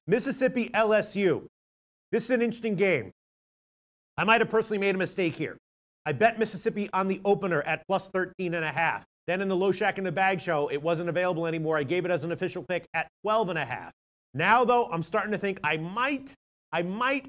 Mississippi LSU. This is an interesting game. I might have personally made a mistake here. I bet Mississippi on the opener at plus 13.5. Then in the Low Shack in the Bag show, it wasn't available anymore. I gave it as an official pick at 12.5. Now, though, I'm starting to think I might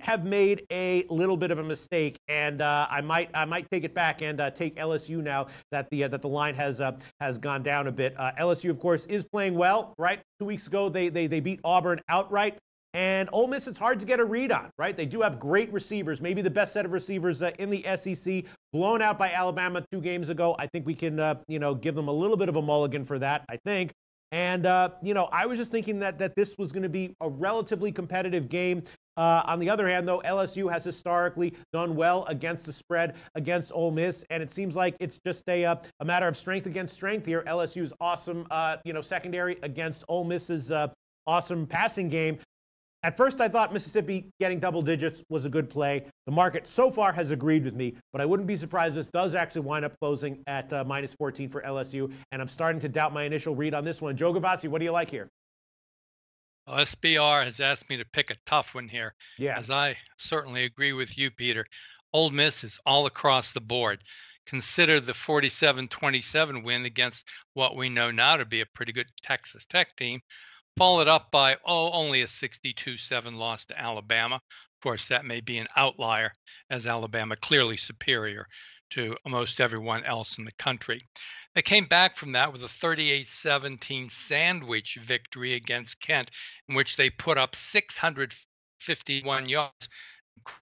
have made a little bit of a mistake, and I might take it back and take LSU now that the line has gone down a bit. LSU, of course, is playing well, right? 2 weeks ago, they beat Auburn outright. And Ole Miss, it's hard to get a read on, right? They do have great receivers, maybe the best set of receivers in the SEC, blown out by Alabama 2 games ago. I think we can, give them a little bit of a mulligan for that, I think. And, I was just thinking that this was going to be a relatively competitive game. On the other hand, though, LSU has historically done well against the spread against Ole Miss, and it seems like it's just a matter of strength against strength here. LSU's awesome, secondary against Ole Miss's awesome passing game. At first, I thought Mississippi getting double digits was a good play. The market so far has agreed with me, but I wouldn't be surprised if this does actually wind up closing at minus 14 for LSU, and I'm starting to doubt my initial read on this one. Joe Gavazzi, what do you like here? Well, SBR has asked me to pick a tough one here, Yeah. as I certainly agree with you, Peter. Ole Miss is all across the board. Consider the 47-27 win against what we know now to be a pretty good Texas Tech team, followed up by, only a 62-7 loss to Alabama. Of course, that may be an outlier, as Alabama clearly superior to almost everyone else in the country. They came back from that with a 38-17 sandwich victory against Kent, in which they put up 651 yards.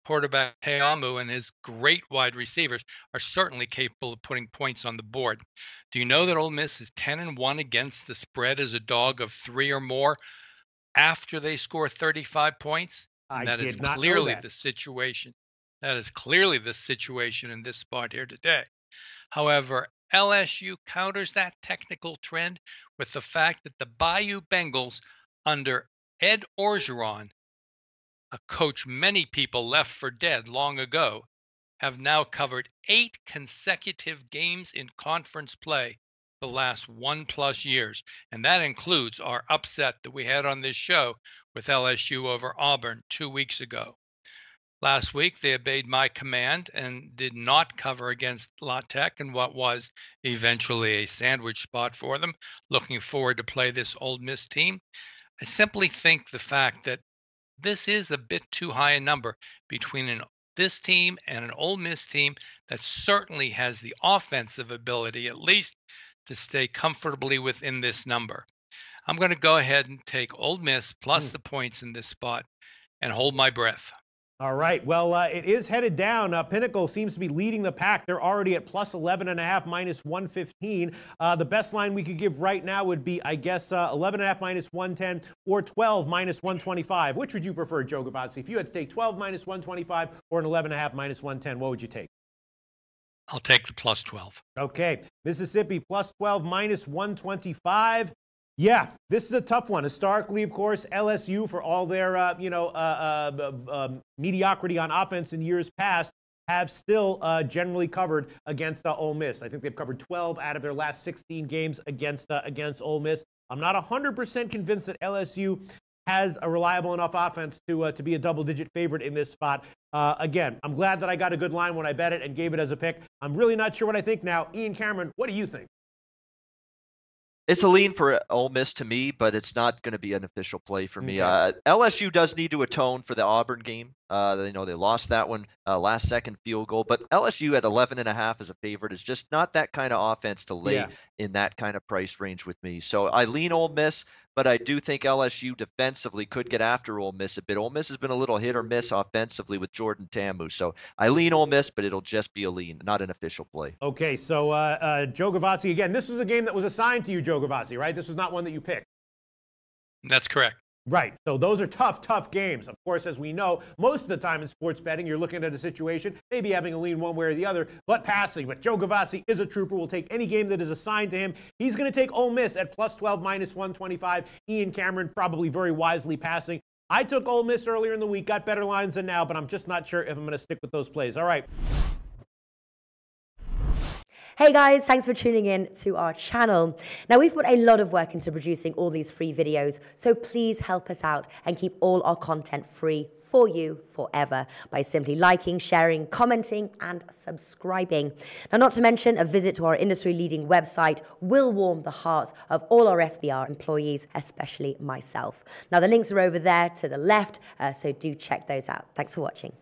Quarterback Teamu and his great wide receivers are certainly capable of putting points on the board. Do you know that Ole Miss is 10-1 against the spread as a dog of 3 or more after they score 35 points? And that is clearly the situation. That is clearly the situation in this spot here today. However, LSU counters that technical trend with the fact that the Bayou Bengals under Ed Orgeron, a coach many people left for dead long ago, have now covered 8 consecutive games in conference play the last 1+ years. And that includes our upset that we had on this show with LSU over Auburn 2 weeks ago. Last week, they obeyed my command and did not cover against La Tech in what was eventually a sandwich spot for them. Looking forward to play this Ole Miss team. I simply think the fact that this is a bit too high a number between this team and an Ole Miss team that certainly has the offensive ability, at least, to stay comfortably within this number. I'm going to go ahead and take Ole Miss plus the points in this spot and hold my breath. All right. Well, it is headed down. Pinnacle seems to be leading the pack. They're already at plus 11.5, minus 115. The best line we could give right now would be, I guess, 11.5 minus 110 or 12 minus 125. Which would you prefer, Joe Gavazzi? If you had to take 12 minus 125 or an 11.5 minus 110, what would you take? I'll take the plus 12. Okay. Mississippi plus 12 minus 125. Yeah, this is a tough one. Historically, of course, LSU, for all their, mediocrity on offense in years past, have still generally covered against Ole Miss. I think they've covered 12 out of their last 16 games against Ole Miss. I'm not 100% convinced that LSU has a reliable enough offense to be a double-digit favorite in this spot. Again, I'm glad that I got a good line when I bet it and gave it as a pick. I'm really not sure what I think now. Ian Cameron, what do you think? It's a lean for Ole Miss to me, but it's not going to be an official play for me. LSU does need to atone for the Auburn game. They lost that one, last second field goal, but LSU at 11.5 as a favorite is just not that kind of offense to lay in that kind of price range with me. So I lean Ole Miss, but I do think LSU defensively could get after Ole Miss a bit. Ole Miss has been a little hit or miss offensively with Jordan Ta'amu. So I lean Ole Miss, but it'll just be a lean, not an official play. Okay, so Joe Gavazzi, again, this was a game that was assigned to you, Joe Gavazzi, right? This was not one that you picked. That's correct. Right. So those are tough games. Of course, as we know, most of the time in sports betting, you're looking at a situation, maybe having a lean one way or the other, but passing. But Joe Gavazzi is a trooper. Will take any game that is assigned to him. He's going to take Ole Miss at plus 12, minus 125. Ian Cameron probably very wisely passing. I took Ole Miss earlier in the week, got better lines than now, but I'm just not sure if I'm going to stick with those plays. All right. Hey guys, thanks for tuning in to our channel. Now, we've put a lot of work into producing all these free videos, so please help us out and keep all our content free for you forever by simply liking, sharing, commenting, and subscribing. Now, not to mention, a visit to our industry-leading website will warm the hearts of all our SBR employees, especially myself. Now, the links are over there to the left, so do check those out. Thanks for watching.